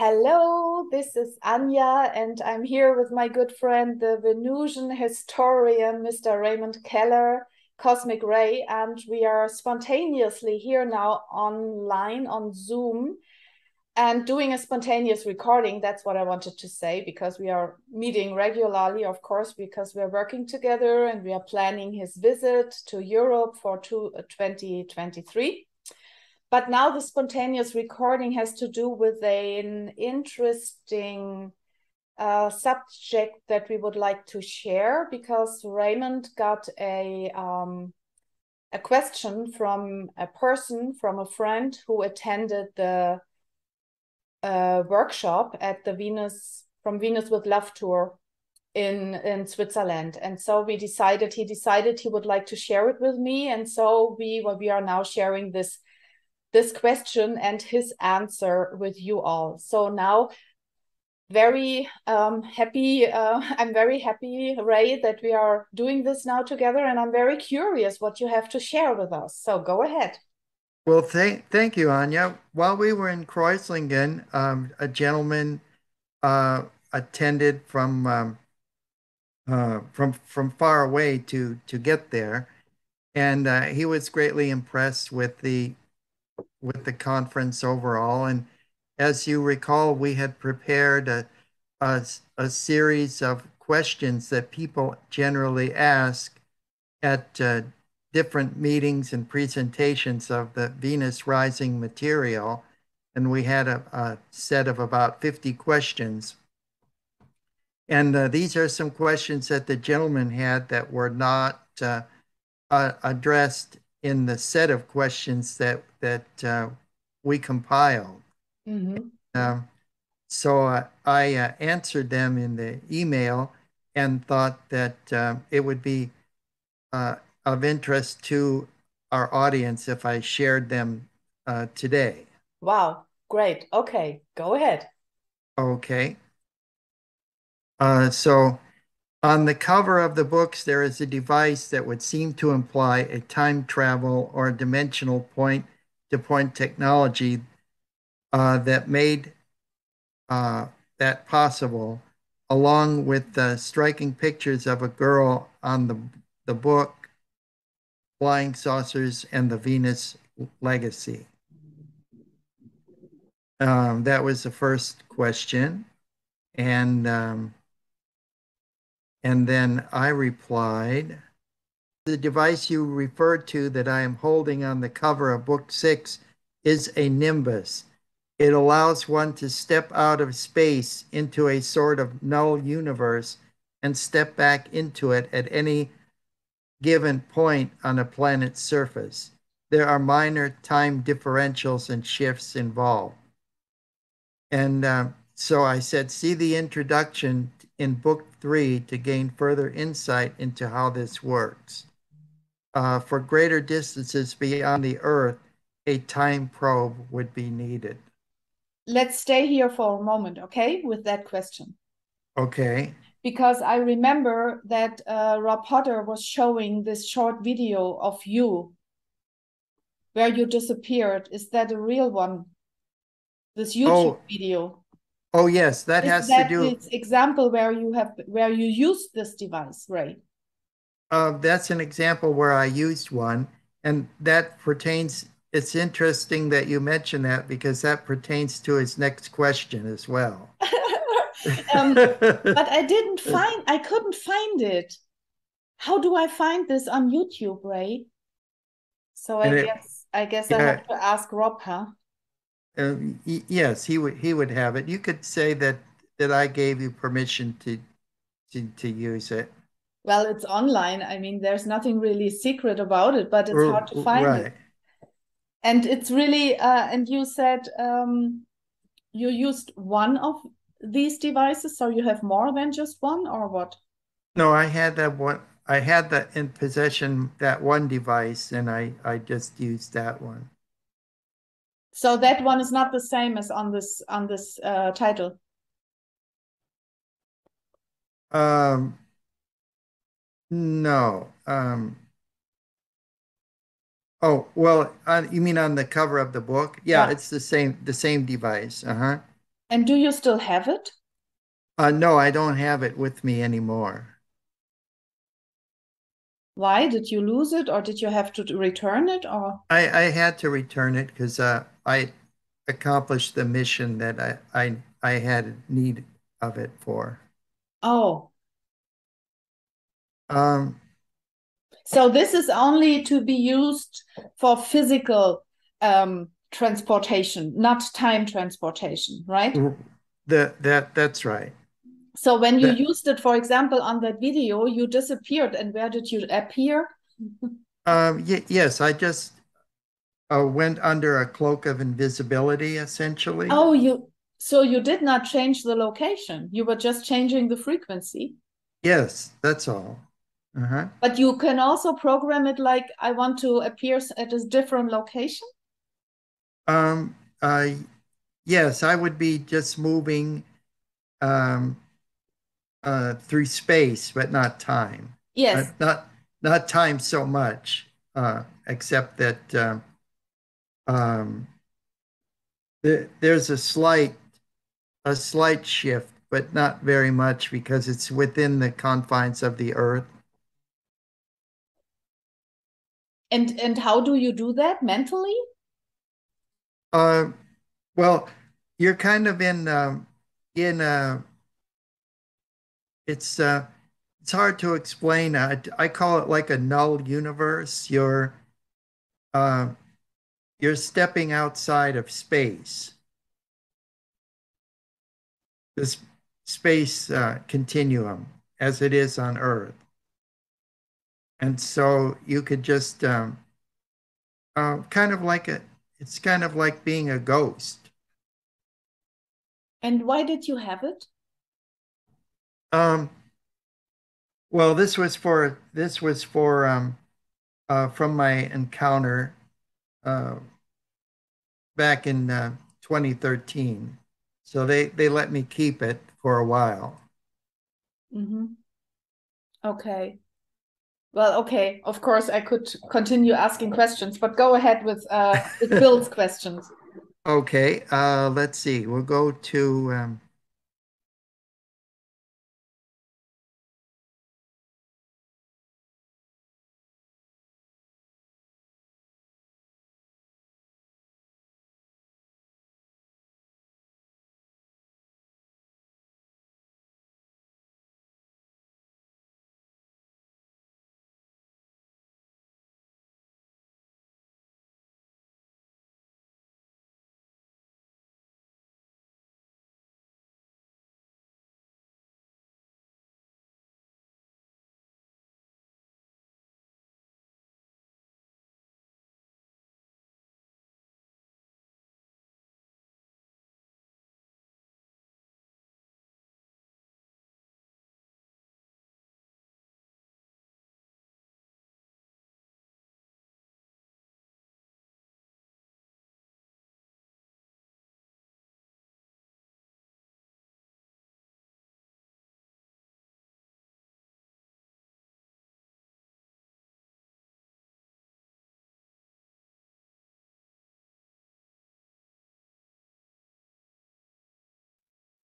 Hello, this is Anja, and I'm here with my good friend, the Venusian historian, Mr. Raymond Keller, Cosmic Ray, and we are spontaneously here now online on Zoom and doing a spontaneous recording. That's what I wanted to say, because we are meeting regularly, of course, because we're working together and we are planning his visit to Europe for 2023. But now the spontaneous recording has to do with an interesting subject that we would like to share, because Raymond got a question from a person, from a friend who attended the workshop at the Venus with Love tour in Switzerland. And so he decided he would like to share it with me. And so we are now sharing this question and his answer with you all. So now, very happy. I'm very happy, Ray, that we are doing this now together, and I'm very curious what you have to share with us. So go ahead. Well, thank you, Anya. While we were in Kreuzlingen, a gentleman attended from far away to get there, and he was greatly impressed with the conference overall. And as you recall, we had prepared a series of questions that people generally ask at different meetings and presentations of the Venus rising material. And we had a set of about 50 questions. And these are some questions that the gentleman had that were not addressed in the set of questions that we compiled. Mm-hmm. Um, so I answered them in the email and thought that it would be of interest to our audience if I shared them today. Wow, great. Okay, go ahead. Okay. So on the cover of the books, there is a device that would seem to imply a time travel or dimensional point-to-point technology that made that possible, along with striking pictures of a girl on the book, Flying Saucers and the Venus Legacy. That was the first question. And and then I replied, the device you referred to that I am holding on the cover of book 6 is a nimbus. It allows one to step out of space into a sort of null universe and step back into it at any given point on a planet's surface. There are minor time differentials and shifts involved. And so I said, see the introduction in book 3 to gain further insight into how this works. For greater distances beyond the Earth, a time probe would be needed. Let's stay here for a moment, okay, with that question. Okay. Because I remember that Rob Potter was showing this short video of you where you disappeared. Is that a real one? This YouTube Oh, video. oh yes, that Is has to that do. this example where you use this device, right? That's an example where I used one, and that pertains. It's interesting that you mention that because that pertains to his next question as well. But I couldn't find it. How do I find this on YouTube, Ray? So And it, I guess I yeah, have to ask Rob, huh? yes, he would have it. You could say that I gave you permission to use it. Well, it's online. I mean, there's nothing really secret about it, but it's hard to find it. Right. And it's really, and you said you used one of these devices, so you have more than just one, or what? No, I had that one. I had that in possession, that one device, and I just used that one. So that one is not the same as on this title. Um, no. Oh, well, you mean on the cover of the book? Yeah, Yeah. it's the same device. Uh-huh. And do you still have it? No, I don't have it with me anymore. Why did you lose it, or did you have to return it, or? I had to return it because I accomplished the mission that I had need of it for. Oh, Um, so this is only to be used for physical transportation, not time transportation, right? that's right. So when you That used it, for example, on that video, you disappeared, and where did you appear? yes, I just went under a cloak of invisibility, essentially. Oh, you did not change the location. You were just changing the frequency. Yes, that's all. Uh-huh. But you can also program it like I want to appear at a different location. Um, uh, yes, I would be just moving um, through space, but not time. Uh, Yes. not not time so much, except that um, there's a slight shift, but not very much because it's within the confines of the Earth. And how do you do that mentally? Uh, well, you're kind of in it's it's hard to explain. I call it like a null universe. Uh, you're stepping outside of space, this space continuum as it is on Earth, and so you could just kind of like it's kind of like being a ghost. And why did you have it? Um, well, this was for from my encounter uh, back in 2013. So they let me keep it for a while. Mm-hmm. Okay. Well, okay. Of course, I could continue asking questions, but go ahead with Bill's questions. Okay, let's see. We'll go to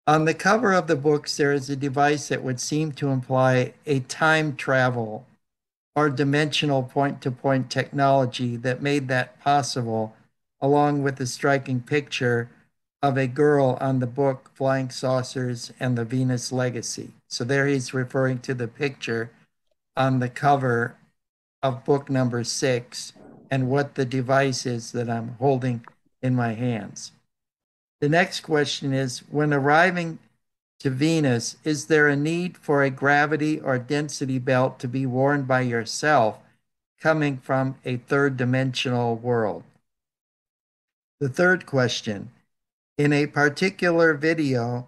on the cover of the books, there is a device that would seem to imply a time travel or dimensional point to point technology that made that possible, along with the striking picture of a girl on the book Flying Saucers and the Venus Legacy. So there he's referring to the picture on the cover of book number 6 and what the device is that I'm holding in my hands. The next question is, when arriving to Venus, is there a need for a gravity or density belt to be worn by yourself coming from a third dimensional world? The third question, in a particular video,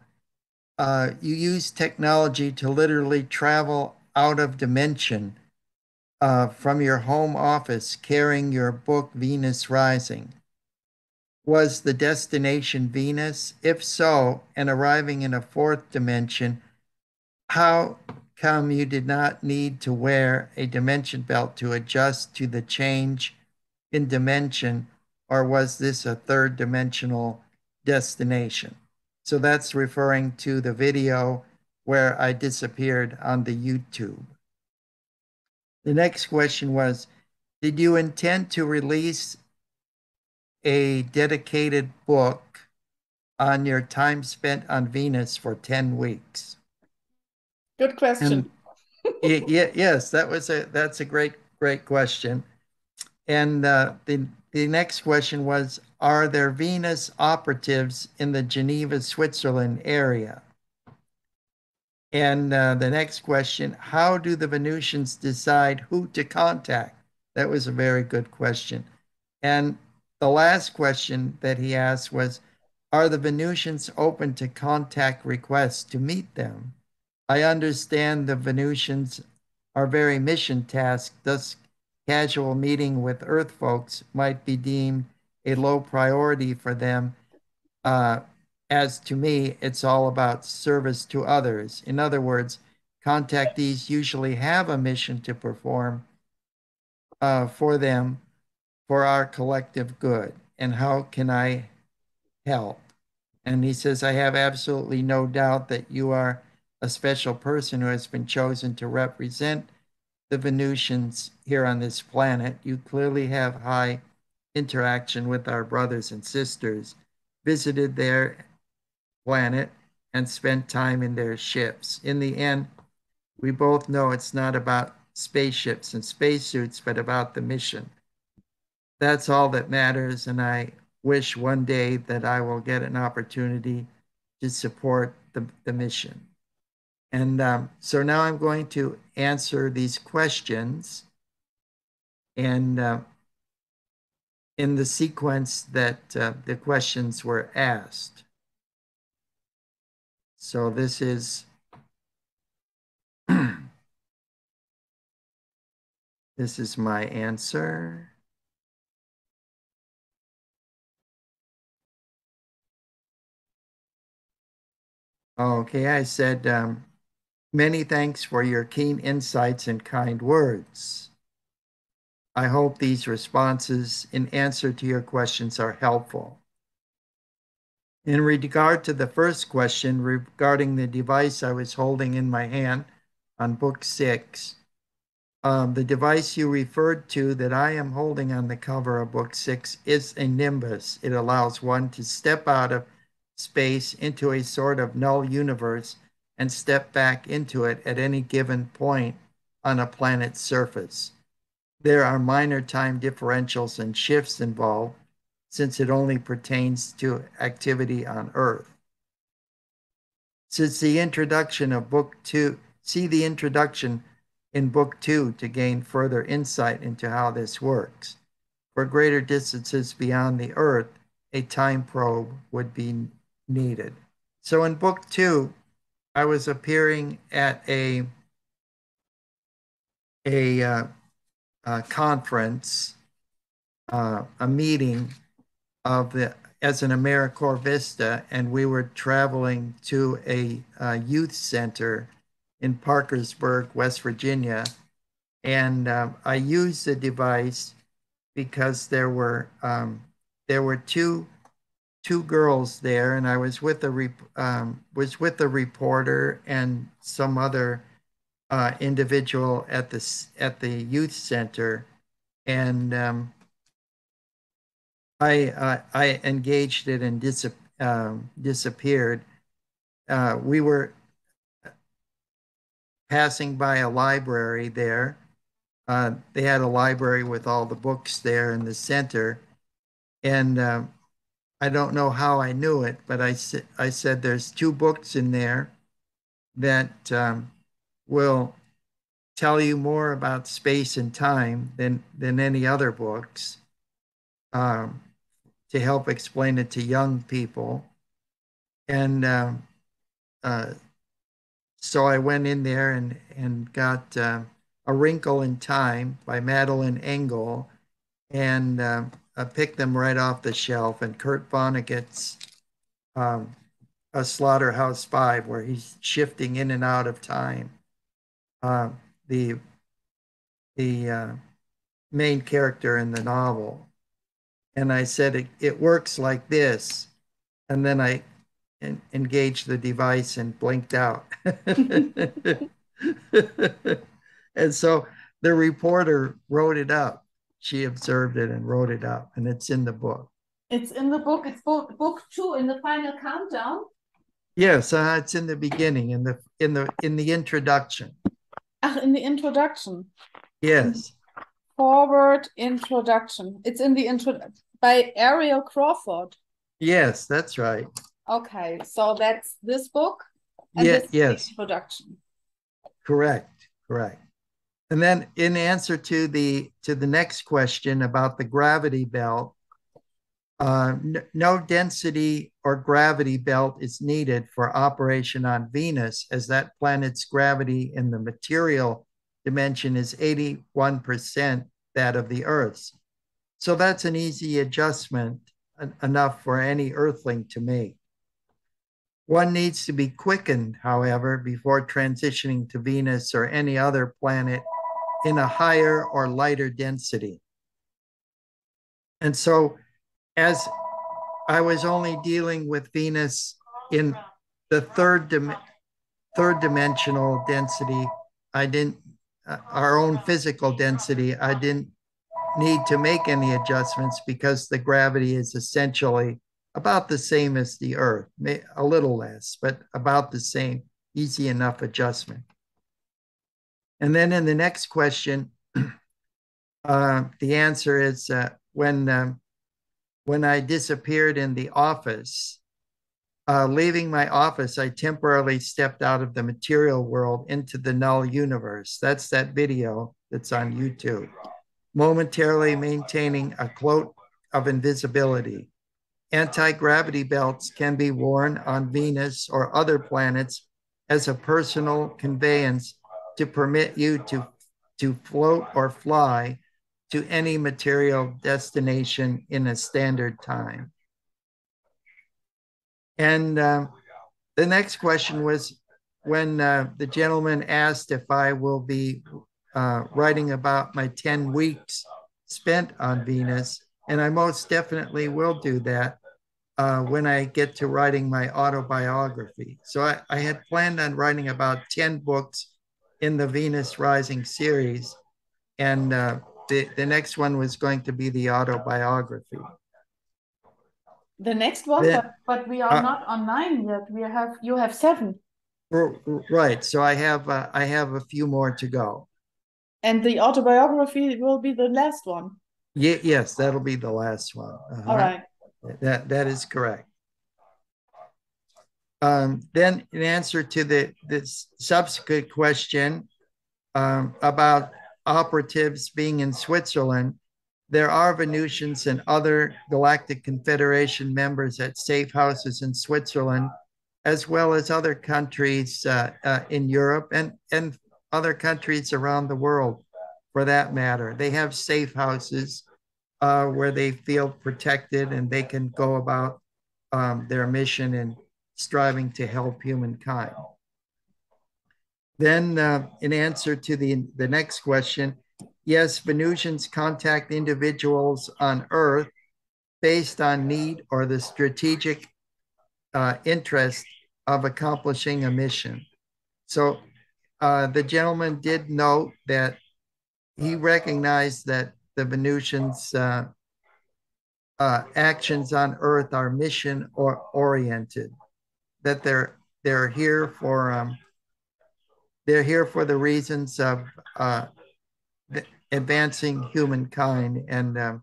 you use technology to literally travel out of dimension from your home office carrying your book Venus Rising. Was the destination Venus? If so, and arriving in a fourth dimension, how come you did not need to wear a dimension belt to adjust to the change in dimension, or was this a third dimensional destination? So that's referring to the video where I disappeared on the YouTube. The next question was, did you intend to release a dedicated book on your time spent on Venus for 10 weeks? Good question. Yes, that's a great question. And the next question was, are there Venus operatives in the Geneva, Switzerland area? And the next question, how do the Venusians decide who to contact? That was a very good question. And the last question that he asked was, are the Venusians open to contact requests to meet them? I understand the Venusians are very mission tasked, thus casual meeting with Earth folks might be deemed a low priority for them. As to me, it's all about service to others. In other words, contactees usually have a mission to perform for them for our collective good. And how can I help? And he says, I have absolutely no doubt that you are a special person who has been chosen to represent the Venusians here on this planet. You clearly have high interaction with our brothers and sisters, visited their planet, and spent time in their ships. In the end, we both know it's not about spaceships and spacesuits, but about the mission. That's all that matters, and I wish one day that I will get an opportunity to support the mission. And so now I'm going to answer these questions and in the sequence that the questions were asked. So this is this is my answer. Okay, I said, many thanks for your keen insights and kind words. I hope these responses in answer to your questions are helpful. In regard to the first question regarding the device I was holding in my hand on book 6, the device you referred to that I am holding on the cover of book 6 is a nimbus. It allows one to step out of space into a sort of null universe and step back into it at any given point on a planet's surface. There are minor time differentials and shifts involved since it only pertains to activity on Earth. Since the introduction of book 2, see the introduction in book 2 to gain further insight into how this works. For greater distances beyond the Earth, a time probe would be needed. So in book 2, I was appearing at a conference, a meeting of the as an AmeriCorps Vista, and we were traveling to a youth center in Parkersburg, West Virginia. And I used the device because there were two girls there, and I was with a reporter and some other individual at the youth center, and I engaged it and disappeared. We were passing by a library there. They had a library with all the books there in the center, and I don't know how I knew it, but I said there's two books in there that will tell you more about space and time than any other books, to help explain it to young people. And so I went in there and got A Wrinkle in Time by Madeline Engel, and I picked them right off the shelf. And Kurt Vonnegut's A Slaughterhouse Five, where he's shifting in and out of time. The main character in the novel. And I said, it works like this. And then I engaged the device and blinked out. And so the reporter wrote it up. She observed it and wrote it up, and it's in the book. It's in the book. It's book 2 in the final countdown. Yes, it's in the beginning, in the introduction. Ach, in the introduction. Yes. Forward introduction. It's in the intro by Ariel Crawford. Yes, that's right. Okay, so that's this book. And this is the introduction. Correct. And then in answer to the next question about the gravity belt, no density or gravity belt is needed for operation on Venus, as that planet's gravity in the material dimension is 81% that of the Earth's. So that's an easy adjustment, enough for any Earthling to make. One needs to be quickened, however, before transitioning to Venus or any other planet in a higher or lighter density. And so, as I was only dealing with Venus in the third dimensional density, I didn't, our own physical density, I didn't need to make any adjustments because the gravity is essentially about the same as the Earth, a little less, but about the same, easy enough adjustment. And then in the next question, the answer is when I disappeared in the office, leaving my office, I temporarily stepped out of the material world into the null universe. That's that video that's on YouTube. Momentarily maintaining a cloak of invisibility. Anti-gravity belts can be worn on Venus or other planets as a personal conveyance to permit you to float or fly to any material destination in a standard time. And the next question was when the gentleman asked if I will be writing about my 10 weeks spent on Venus, and I most definitely will do that when I get to writing my autobiography. So I had planned on writing about 10 books in the Venus Rising series, and the next one was going to be the autobiography. The next one, then, but we are not on 9 yet. You have 7. Right. So I have a few more to go. And the autobiography will be the last one. Yes, that'll be the last one. All right. That is correct. Then in answer to the subsequent question about operatives being in Switzerland, there are Venusians and other Galactic Confederation members at safe houses in Switzerland, as well as other countries in Europe and other countries around the world, for that matter. They have safe houses where they feel protected and they can go about their mission in striving to help humankind. Then in answer to the next question, yes, Venusians contact individuals on Earth based on need or the strategic interest of accomplishing a mission. So the gentleman did note that he recognized that the Venusians' actions on Earth are mission oriented, that they're here for the reasons of advancing humankind and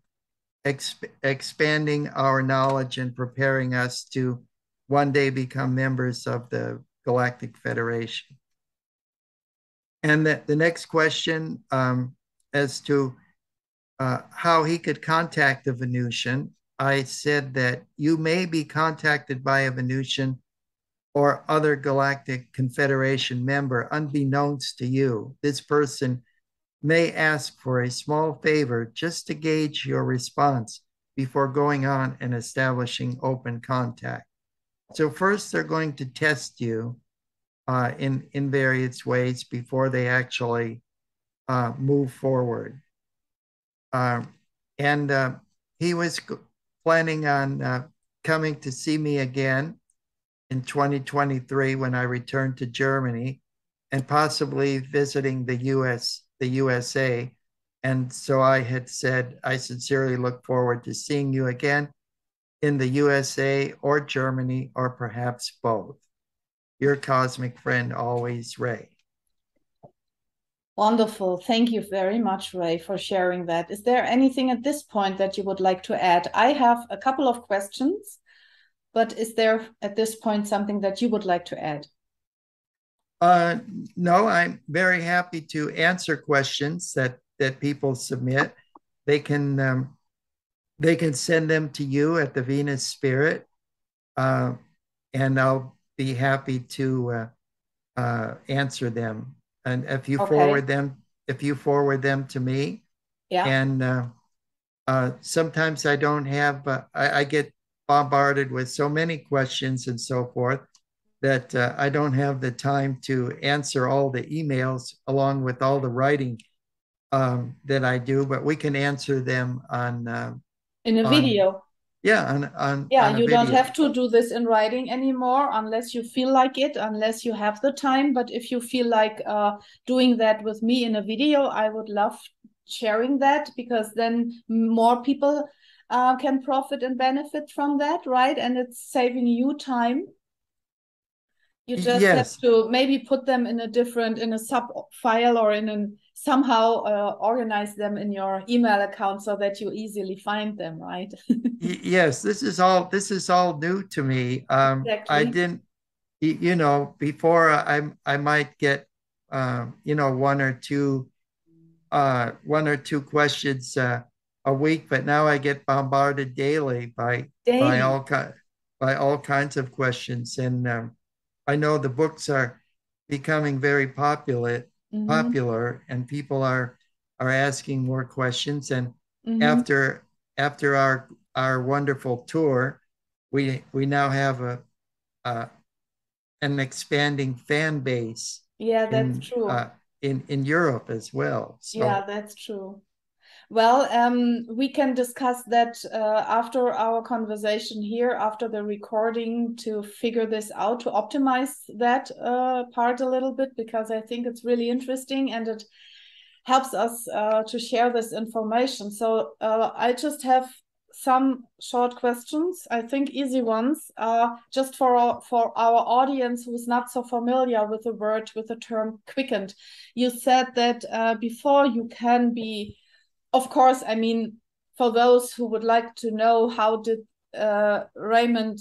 expanding our knowledge and preparing us to one day become members of the Galactic Federation. And the next question as to how he could contact a Venusian, I said that you may be contacted by a Venusian or other Galactic Confederation member unbeknownst to you. This person may ask for a small favor just to gauge your response before going on and establishing open contact. So first they're going to test you in various ways before they actually move forward. And he was planning on coming to see me again in 2023 when I returned to Germany, and possibly visiting the USA. And so I had said, I sincerely look forward to seeing you again in the USA or Germany, or perhaps both. Your cosmic friend always, Ray. Wonderful. Thank you very much, Ray, for sharing that. Is there anything at this point that you would like to add? I have a couple of questions, but is there at this point something that you would like to add? No, I'm very happy to answer questions that people submit. They can send them to you at the Venus Spirit, and I'll be happy to answer them. And if you forward them to me, yeah. And sometimes I don't have, I get bombarded with so many questions and so forth that I don't have the time to answer all the emails along with all the writing that I do, but we can answer them in a video. Yeah, on a you video. Don't have to do this in writing anymore unless you feel like it, unless you have the time. But if you feel like doing that with me in a video, I would love sharing that, because then more people can profit and benefit from that, right? And it's saving you time. You just have to maybe put them in a sub file, or somehow organize them in your email account so that you easily find them, right? Yes, this is all new to me. Exactly. I didn't, before I might get one or two questions a week, but now I get bombarded daily by all kinds of questions, and I know the books are becoming very popular, and people are asking more questions. And after our wonderful tour, we now have an expanding fan base. Yeah, that's true. In Europe as well. So. Yeah, that's true. Well, we can discuss that after our conversation here, after the recording, to figure this out, to optimize that part a little bit, because I think it's really interesting and it helps us to share this information. So I just have some short questions, I think easy ones, just for our audience who's not so familiar with the term quickened. You said that before you can be, of course, I mean, for those who would like to know how did Raymond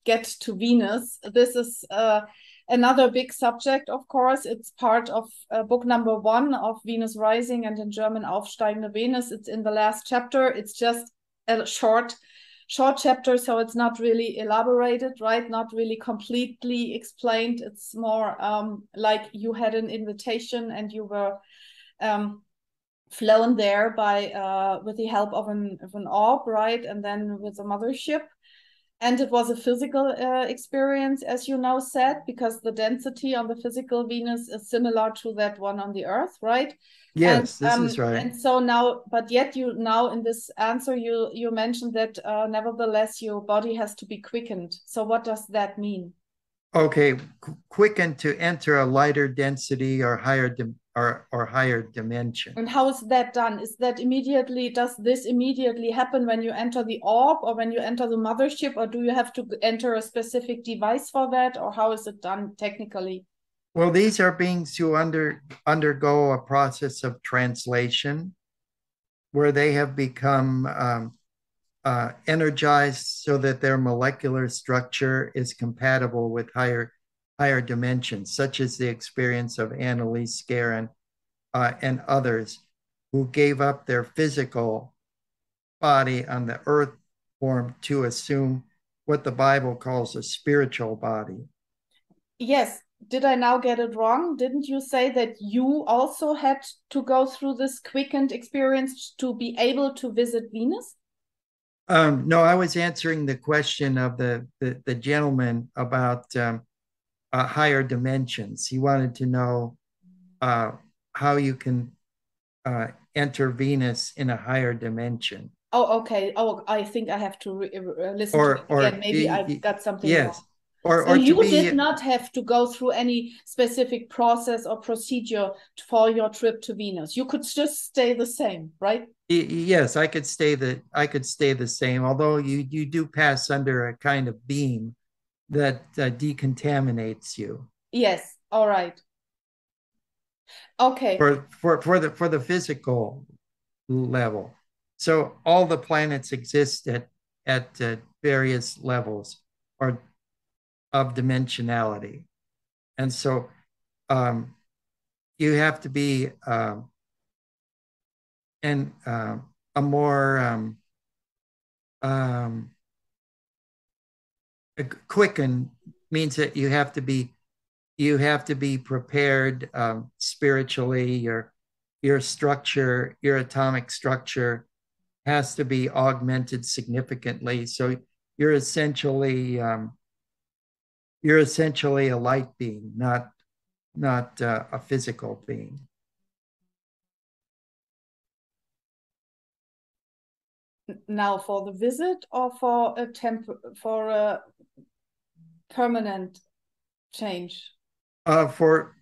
get to Venus, this is another big subject, of course. It's part of book number 1 of Venus Rising, and in German Aufsteigende Venus. It's in the last chapter. It's just a short chapter, so it's not really elaborated, right? Not really completely explained. It's more like you had an invitation and you were flown there by with the help of an orb, right? And then with a mothership. And it was a physical experience, as you now said, because the density on the physical Venus is similar to that one on the Earth, right? Yes, this is right. And so now, but yet you now in this answer, you mentioned that nevertheless your body has to be quickened. So what does that mean? Okay, quickened to enter a lighter density or higher higher dimension. And how is that done? Does this immediately happen when you enter the orb or when you enter the mothership, or do you have to enter a specific device for that, or how is it done technically? Well, these are beings who undergo a process of translation where they have become energized so that their molecular structure is compatible with higher dimensions, such as the experience of Annalise Guerin and others who gave up their physical body on the earth form to assume what the Bible calls a spiritual body. Yes. Did I now get it wrong? Didn't you say that you also had to go through this quickened experience to be able to visit Venus? No, I was answering the question of the gentleman about higher dimensions. He wanted to know how you can enter Venus in a higher dimension. Oh, okay. Oh, I think I have to listen to it again. Maybe I got something wrong. So to you be, did not have to go through any specific process or procedure for your trip to Venus. You could just stay the same, right? yes, I could stay the same, although you do pass under a kind of beam that decontaminates you. Yes. All right. Okay. For the physical level. So all the planets exist at various levels or of dimensionality, and so you have to be and a more um, quicken means that you have to be prepared spiritually. Your structure, your atomic structure, has to be augmented significantly. So you're essentially a light being, not a physical being. Now for the visit or for a permanent change? For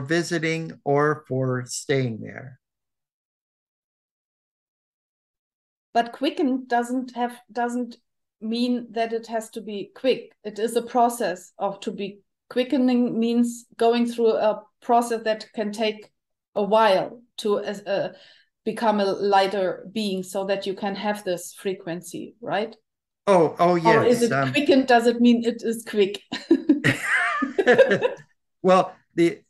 visiting or for staying there. But quicken doesn't mean that it has to be quick. It is a process of to be quickening means going through a process that can take a while to become a lighter being so that you can have this frequency, right? Oh yes. Or is it quickened? Does it mean it is quick? Well, the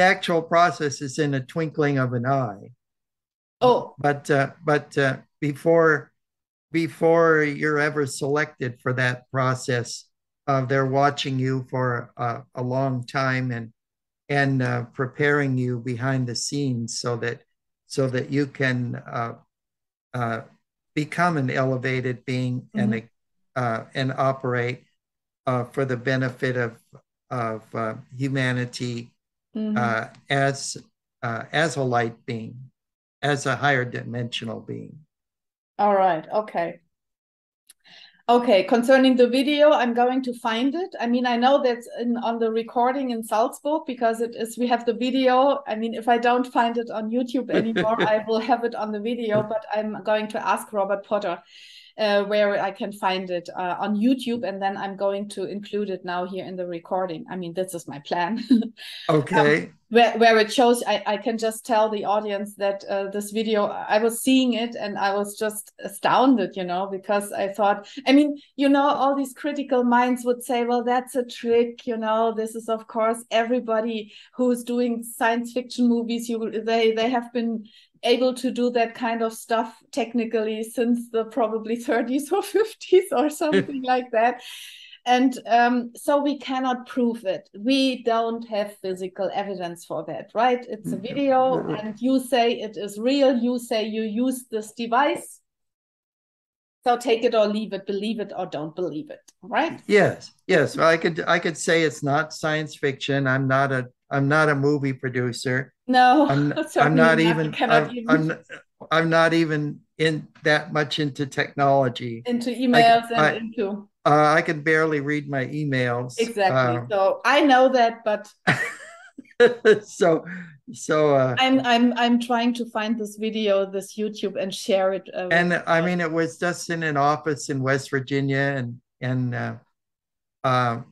actual process is in a twinkling of an eye. Oh, but before you're ever selected for that process, they're watching you for a long time and preparing you behind the scenes so that you can become an elevated being and operate for the benefit of humanity as a light being, as a higher dimensional being. All right. Okay. Okay, concerning the video, I'm going to find it. I mean, I know that's on the recording in Salzburg because it is, we have the video. I mean, if I don't find it on YouTube anymore, I will have it on the video, but I'm going to ask Robert Potter where I can find it on YouTube, and then I'm going to include it now here in the recording. I mean, this is my plan. Okay. Where it shows, I can just tell the audience that this video, I was seeing it and I was just astounded, you know, because I thought, I mean, you know, all these critical minds would say, well, that's a trick, you know, this is, of course, everybody who's doing science fiction movies, they have been able to do that kind of stuff technically since the probably 30s or 50s or something like that. And so we cannot prove it. We don't have physical evidence for that, right? It's a video and you say it is real. You say you use this device. So take it or leave it, believe it or don't believe it, right? Yes. Well, I could say it's not science fiction. I'm not a movie producer. No, I'm not even. I'm not even in that much into technology. Into emails into. I can barely read my emails. Exactly. So I know that, but so I'm trying to find this video, this YouTube, and share it. And I mean, it was just in an office in West Virginia, and a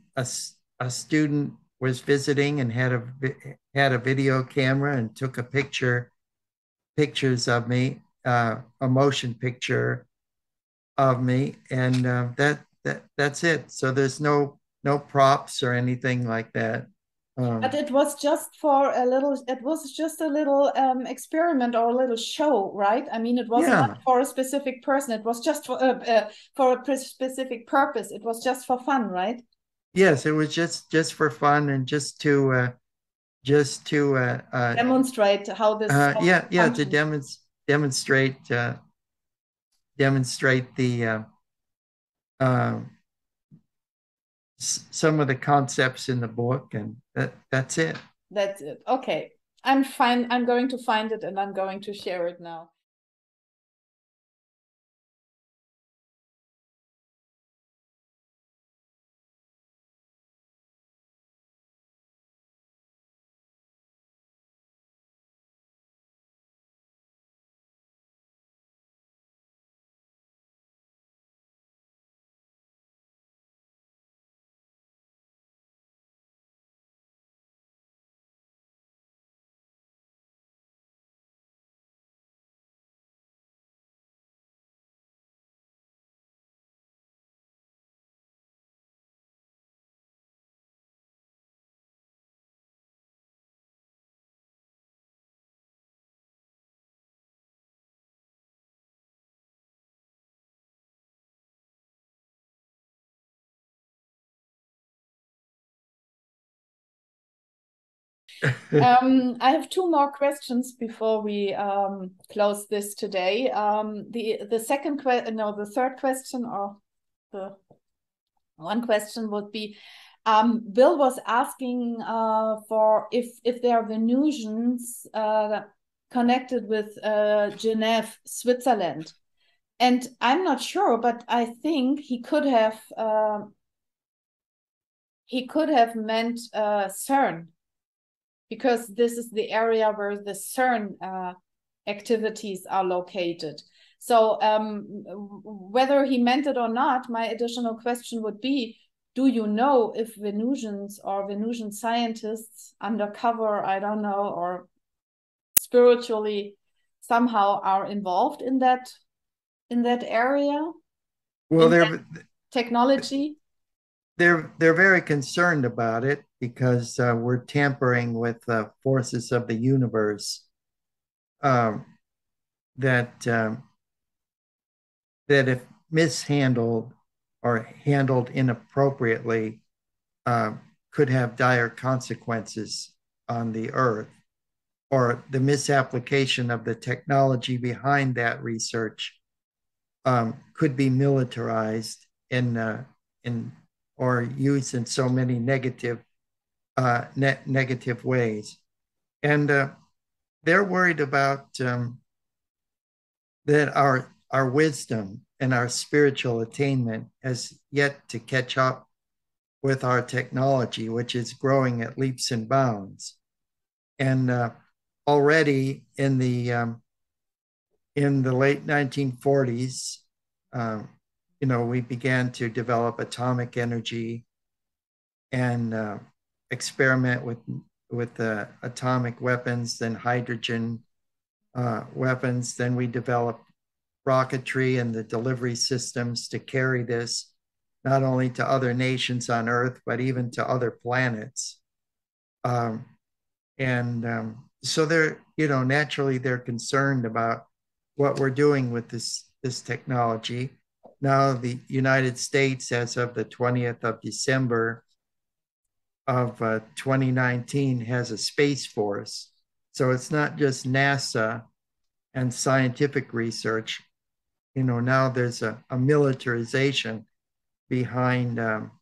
student was visiting and had a video camera and took pictures of me, a motion picture of me, and that's it. So there's no props or anything like that. But it was just for a little, it was just a little experiment or a little show, right? I mean, it was not for a specific person. It was just for a specific purpose. It was just for fun, right? Yes, it was just for fun and just to demonstrate how this to demonstrate the some of the concepts in the book, and that's it. That's it. Okay. I'm fine. I'm going to find it and I'm going to share it now. I have two more questions before we close this today. The second question, no, the third question, or the one question would be, Bill was asking for if there are Venusians connected with Geneva, Switzerland. And I'm not sure, but I think he could have meant CERN, because this is the area where the CERN activities are located. So whether he meant it or not, my additional question would be, do you know if Venusians or Venusian scientists undercover, I don't know, or spiritually somehow are involved in that area? Well, technology? They're very concerned about it because we're tampering with forces of the universe that if mishandled or handled inappropriately could have dire consequences on the earth, or the misapplication of the technology behind that research could be militarized in or used in so many negative ways. And they're worried about that our wisdom and our spiritual attainment has yet to catch up with our technology, which is growing at leaps and bounds. And already in the late 1940s, we began to develop atomic energy and experiment with atomic weapons, then hydrogen weapons. Then we developed rocketry and the delivery systems to carry this not only to other nations on Earth, but even to other planets. So they're, naturally they're concerned about what we're doing with this technology. Now, the United States, as of the 20th of December of 2019, has a Space Force. So it's not just NASA and scientific research. Now there's a militarization behind outer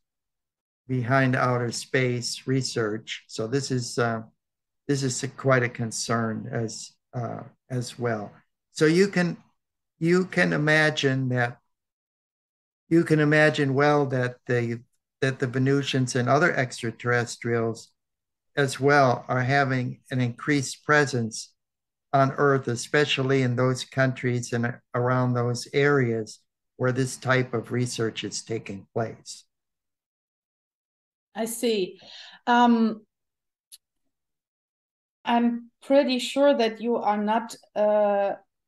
space research. So this is quite a concern as well. So you can imagine that. You can imagine well that the Venusians and other extraterrestrials as well are having an increased presence on Earth, especially in those countries and around those areas where this type of research is taking place. I see. I'm pretty sure that you are not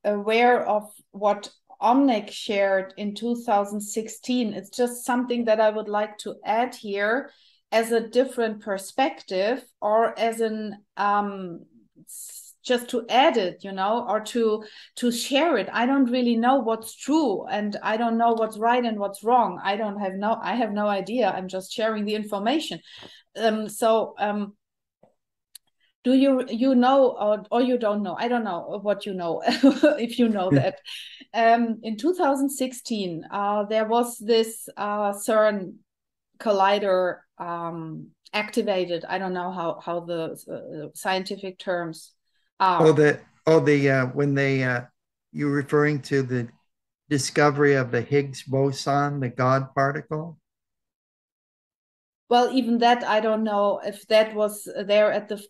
aware of what Omnic shared in 2016. It's just something that I would like to add here as a different perspective, or as an just to add it, or to share it. I don't really know what's true, and I don't know what's right and what's wrong. I have no idea. I'm just sharing the information. Do you know, or you don't know? I don't know what you know, if you know that. In 2016, there was this CERN collider activated. I don't know how the scientific terms are. When you're referring to the discovery of the Higgs boson, the God particle? Well, even that, I don't know if that was there at the.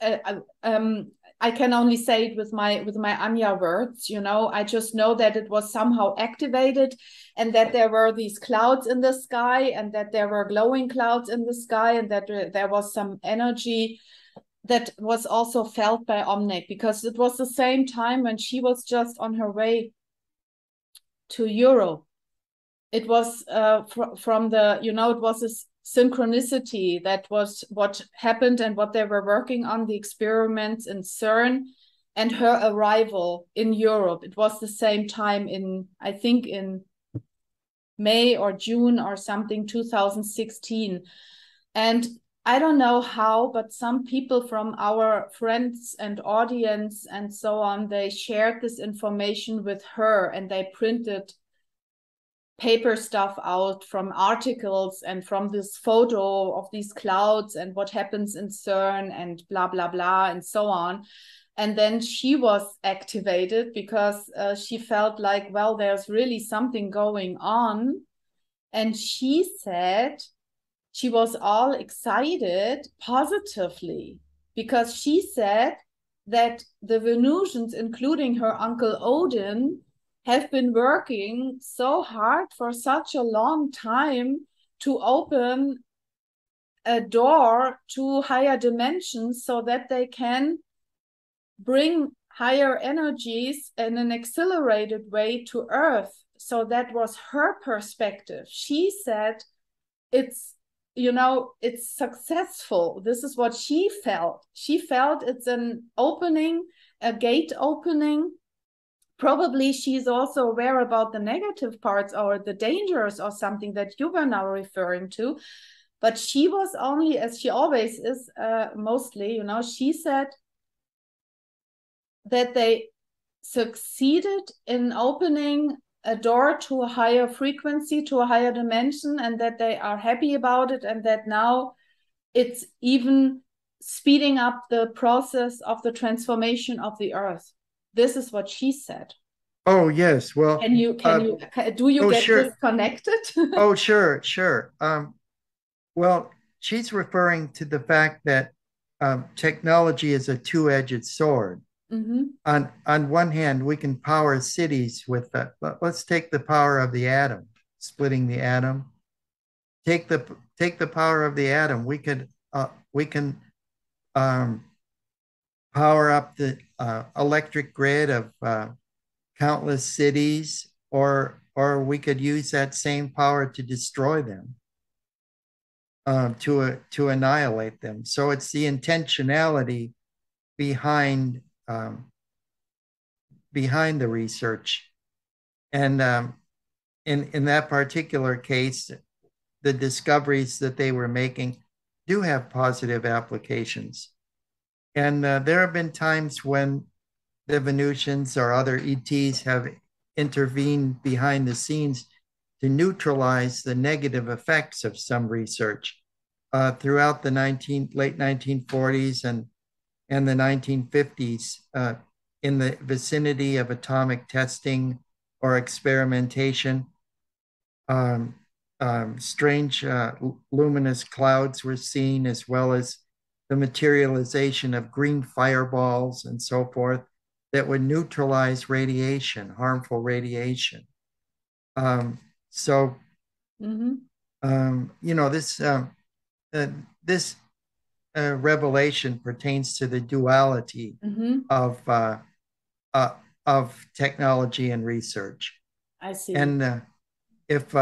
I can only say it with my Anya words. I just know that it was somehow activated, and that there were these clouds in the sky, and that there were glowing clouds in the sky, and that there was some energy that was also felt by Omnic, because it was the same time when she was just on her way to Europe. It was from the, it was a synchronicity. That was what happened and what they were working on, the experiments in CERN, and her arrival in Europe. It was the same time I think in May or June or something, 2016. And I don't know how, but some people from our friends and audience and so on, they shared this information with her and they printed paper stuff out from articles and from this photo of these clouds and what happens in CERN and blah, blah, blah, and so on. And then she was activated because she felt like, well, there's really something going on. And she said she was all excited positively because she said that the Venusians, including her uncle Odin, have been working so hard for such a long time to open a door to higher dimensions so that they can bring higher energies in an accelerated way to Earth. So that was her perspective. She said it's, you know, it's successful. This is what she felt. She felt it's an opening, a gate opening. Probably she's also aware about the negative parts or the dangers or something that you were now referring to. But she was only, as she always is, mostly, you know, she said that they succeeded in opening a door to a higher frequency, to a higher dimension, and that they are happy about it, and that now it's even speeding up the process of the transformation of the earth. This is what she said. Oh, yes. Well, Do you oh, get this sure. connected? Oh, sure. Well, she's referring to the fact that technology is a two-edged sword. Mm-hmm. On one hand, we can power cities with that. Let's take the power of the atom, splitting the atom. Take the power of the atom. We can power up the electric grid of countless cities, or we could use that same power to destroy them, to annihilate them. So it's the intentionality behind behind the research, and in that particular case, the discoveries that they were making do have positive applications. And there have been times when the Venusians or other ETs have intervened behind the scenes to neutralize the negative effects of some research throughout the late 1940s and the 1950s, in the vicinity of atomic testing or experimentation. Strange luminous clouds were seen, as well as the materialization of green fireballs and so forth that would neutralize radiation, harmful radiation. So, you know, this revelation pertains to the duality of technology and research. I see. And if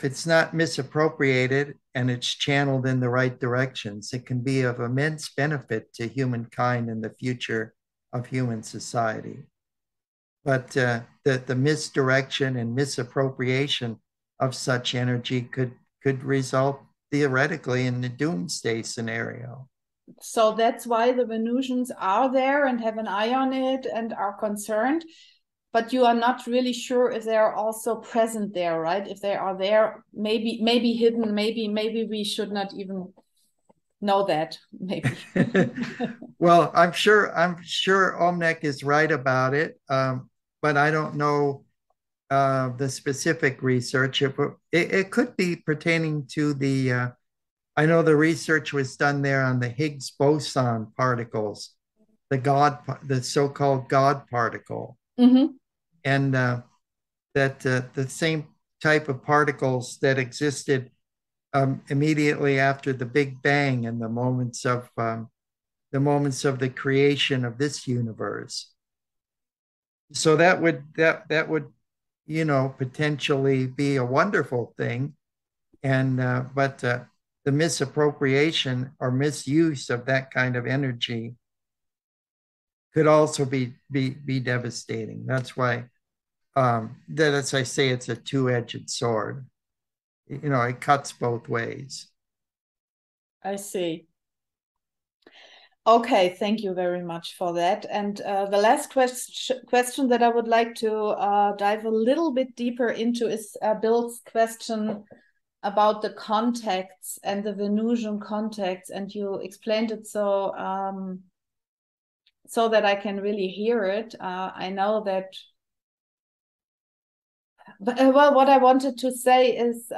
it's not misappropriated and it's channeled in the right directions, it can be of immense benefit to humankind and the future of human society. But the misdirection and misappropriation of such energy could result theoretically in the doomsday scenario. So that's why the Venusians are there and have an eye on it and are concerned. But you are not really sure if they are also present there, right? If they are there, maybe hidden, maybe we should not even know that, maybe. Well, I'm sure Omnek is right about it, but I don't know the specific research. It could be pertaining to the. I know the research was done there on the Higgs boson particles, the so-called God particle, and that the same type of particles that existed immediately after the Big Bang and the moments of the creation of this universe. So that would you know, potentially be a wonderful thing, and but the misappropriation or misuse of that kind of energy could also be devastating. That's why that, as I say, it's a two-edged sword. You know, it cuts both ways. I see. Okay, thank you very much for that. And the last question that I would like to dive a little bit deeper into is Bill's question about the contexts and the Venusian context. And you explained it so so that I can really hear it. I know that, but well, what I wanted to say is,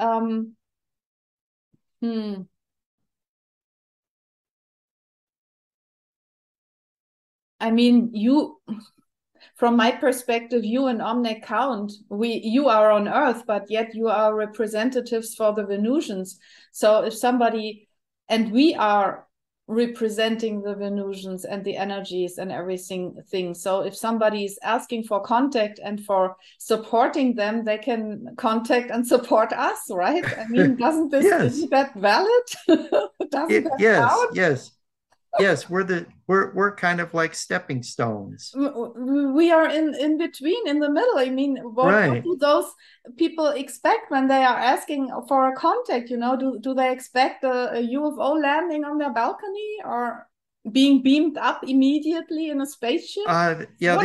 I mean, from my perspective, you and Omne count. You are on Earth, but yet you are representatives for the Venusians. So if somebody, and we are representing the Venusians and the energies and everything. So if somebody is asking for contact and for supporting them, they can contact and support us, right? I mean, isn't that valid? Doesn't that Yes. Yes, we're kind of like stepping stones. We are in between, in the middle. I mean, what do those people expect when they are asking for a contact? You know, do they expect a UFO landing on their balcony or being beamed up immediately in a spaceship? Yeah,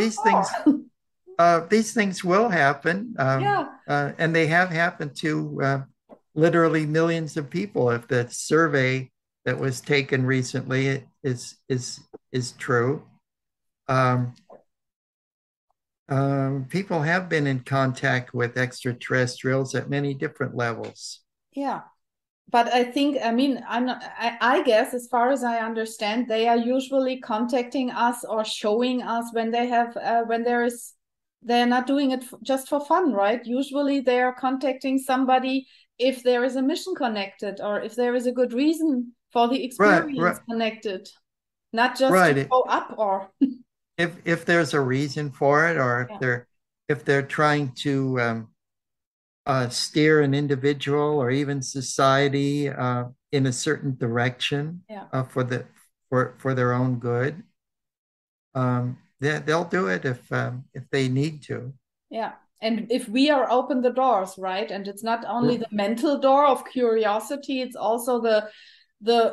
these things will happen. And they have happened to literally millions of people. If the survey that was taken recently is true. People have been in contact with extraterrestrials at many different levels. Yeah, but I think, I mean, I guess, as far as I understand, they are usually contacting us or showing us when they have they're not doing it just for fun, right? Usually they are contacting somebody if there is a mission connected or if there is a good reason for the experience connected, not just to go up or if there's a reason for it, or if they're trying to steer an individual or even society in a certain direction for their own good. They'll do it if they need to. Yeah. And if we are open the doors, right? And it's not only the mental door of curiosity, it's also the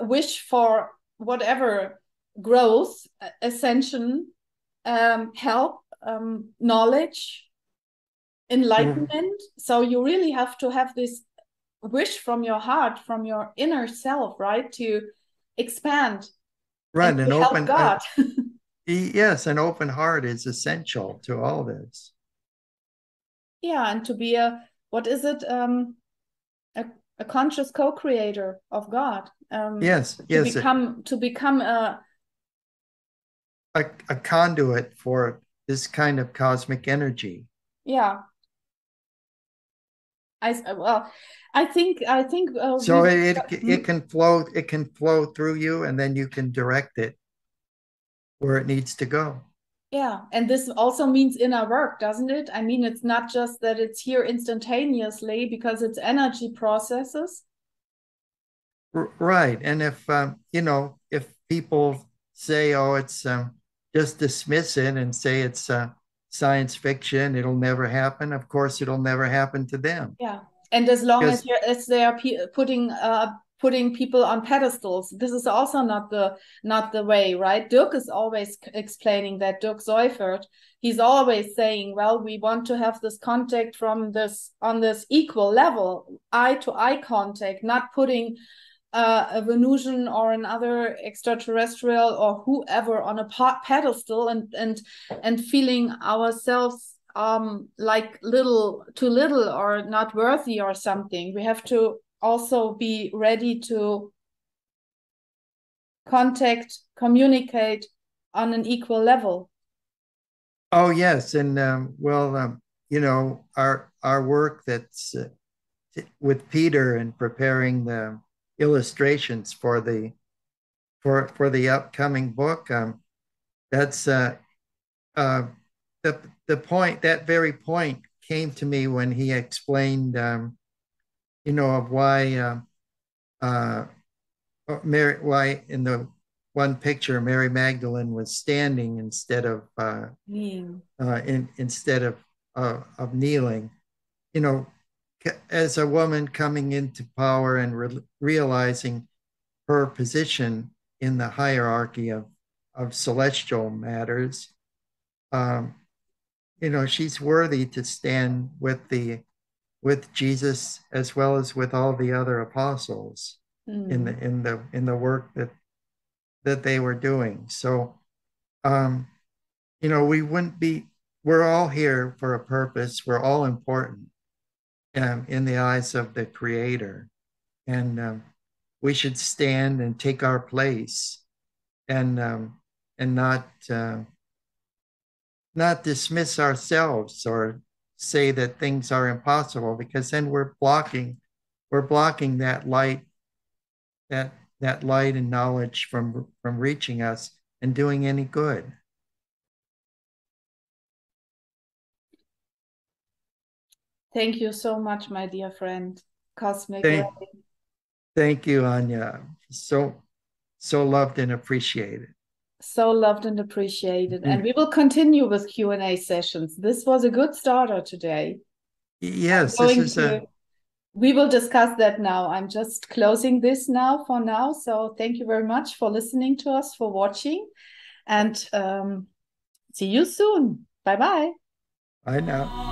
wish for whatever growth, ascension, help, knowledge, enlightenment. So you really have to have this wish from your heart, from your inner self, right? To expand. Right. And help God. Yes, an open heart is essential to all this. Yeah, and to be a conscious co-creator of God. To become a conduit for this kind of cosmic energy. Yeah. I think so it can flow through you, and then you can direct it where it needs to go. Yeah, and this also means inner work, doesn't it? I mean, it's not just that it's here instantaneously, because it's energy processes. Right. And if if people say, oh, it's just dismiss it and say it's science fiction, it'll never happen, of course it'll never happen to them. Yeah. And as long as they are putting people on pedestals, this is also not the way, right? Dirk is always explaining that. Dirk Seufert, he's always saying, well, we want to have this contact on this equal level, eye to eye contact, not putting a Venusian or another extraterrestrial or whoever on a pedestal and feeling ourselves like too little or not worthy or something. We have to also be ready to communicate on an equal level. Oh yes, and our work that's with Peter and preparing the illustrations for the upcoming book. That's the point. That very point came to me when he explained, of why why in the one picture Mary Magdalene was standing instead of of kneeling. As a woman coming into power and realizing her position in the hierarchy of celestial matters, she's worthy to stand with Jesus as well as with all the other apostles in the work that they were doing. So, we're all here for a purpose. We're all important in the eyes of the Creator. And we should stand and take our place and not dismiss ourselves or say that things are impossible, because then we're blocking that light and knowledge from reaching us and doing any good. Thank you so much, my dear friend, Cosmic Ray. Thank you, Anya. So loved and appreciated. So loved and appreciated. And we will continue with Q&A sessions. This was a good starter today. Yes, we will discuss that now. I'm just closing this now for now. So thank you very much for listening to us, for watching, and see you soon. Bye-bye. Bye now.